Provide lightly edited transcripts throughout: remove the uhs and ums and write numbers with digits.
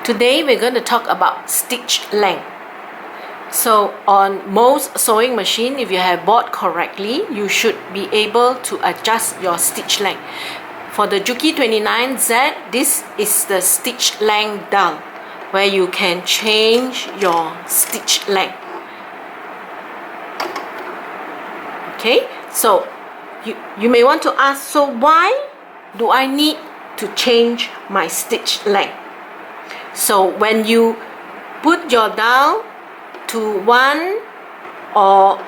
Today we're going to talk about stitch length. So on most sewing machine, if you have bought correctly, you should be able to adjust your stitch length. For the Juki 29Z, this is the stitch length dial where you can change your stitch length. Okay, so you may want to ask, so why do I need to change my stitch length? So when you put your dial to 1 or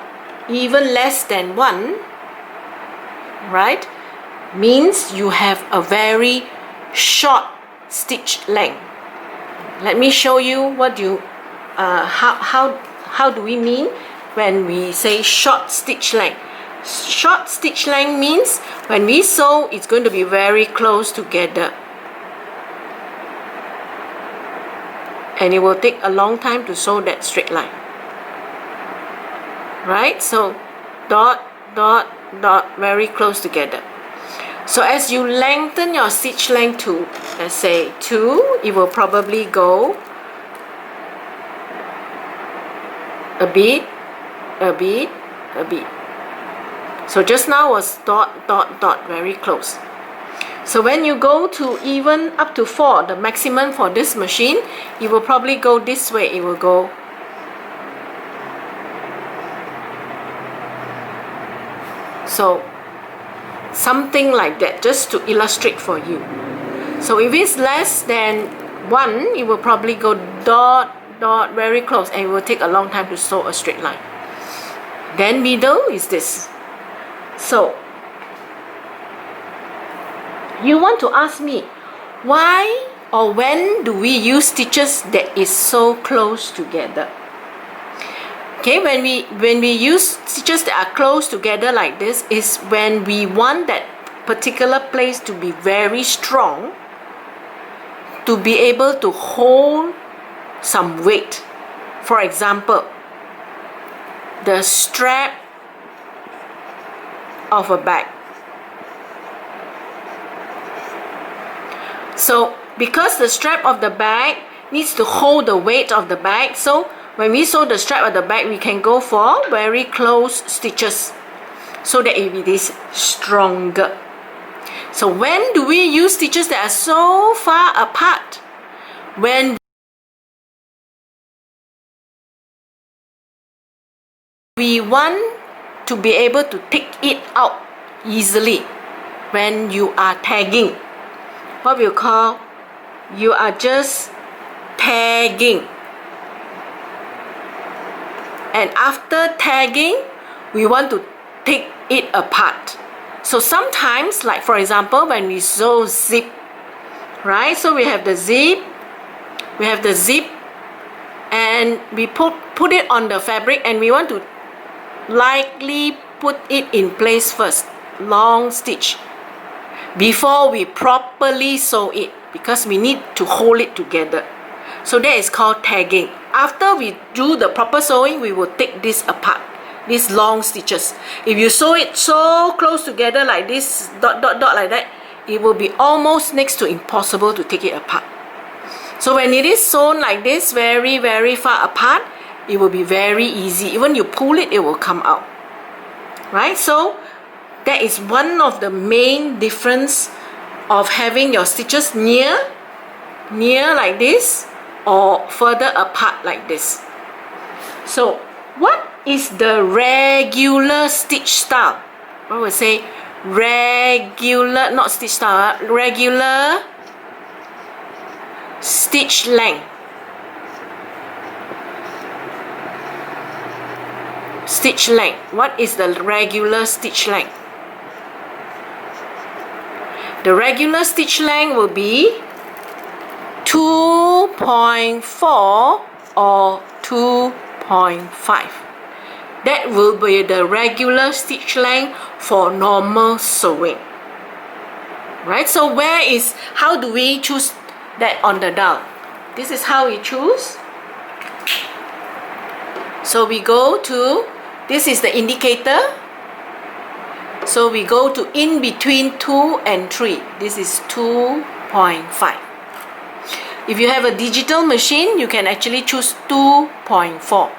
even less than 1, right, means you have a very short stitch length. Let me show you what you how do we mean when we say short stitch length. Short stitch length means when we sew, it's going to be very close together, and it will take a long time to sew that straight line, right? So dot, dot, dot, very close together. So as you lengthen your stitch length to, let's say 2, it will probably go a bit, a bit, a bit. So just now was dot, dot, dot, very close. So when you go to even up to 4, the maximum for this machine, it will probably go this way. It will go so something like that, just to illustrate for you. So if it's less than 1, it will probably go dot, dot, very close, and it will take a long time to sew a straight line. Then middle is this. So you want to ask me, why or when do we use stitches that is so close together? Okay, when we use stitches that are close together like this is when we want that particular place to be very strong, to be able to hold some weight. For example, the strap of a bag. So because the strap of the bag needs to hold the weight of the bag, so when we sew the strap of the bag, we can go for very close stitches so that it is stronger. So when do we use stitches that are so far apart? When we want to be able to take it out easily, when you are tagging, what we'll call, you are just tagging. And after tagging, we want to take it apart. So sometimes, like for example, when we sew zip, right? So we have the zip, and we put it on the fabric, and we want to lightly put it in place first, long stitch, before we properly sew it, because we need to hold it together. So that is called tagging. After we do the proper sewing, we will take this apart, these long stitches. If you sew it so close together like this, dot, dot, dot, like that, it will be almost next to impossible to take it apart. So when it is sewn like this, very, very far apart, it will be very easy. Even you pull it, it will come out, right? So that is one of the main difference of having your stitches near like this, or further apart like this. So what is the regular stitch style? I would say regular, not stitch style, regular stitch length. Stitch length. What is the regular stitch length? The regular stitch length will be 2.4 or 2.5. That will be the regular stitch length for normal sewing, right? So how do we choose that on the dial? This is how we choose. So we go to, this is the indicator. So we go to in between 2 and 3. This is 2.5. If you have a digital machine, you can actually choose 2.4.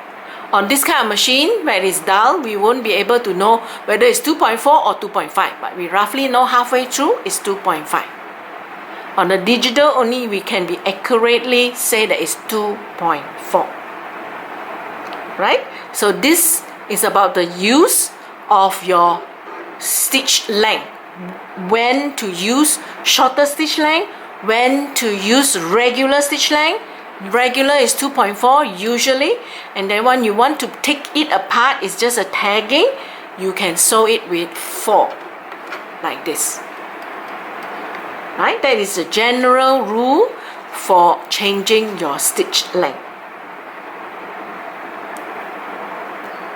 On this kind of machine where it's dull, we won't be able to know whether it's 2.4 or 2.5, but we roughly know halfway through it's 2.5. On the digital only, we can be accurately say that it's 2.4. Right? So this is about the use of your stitch length. When to use shorter stitch length, when to use regular stitch length. Regular is 2.4 usually, and then when you want to take it apart, it's just a tagging, you can sew it with 4 like this. Right? That is the general rule for changing your stitch length.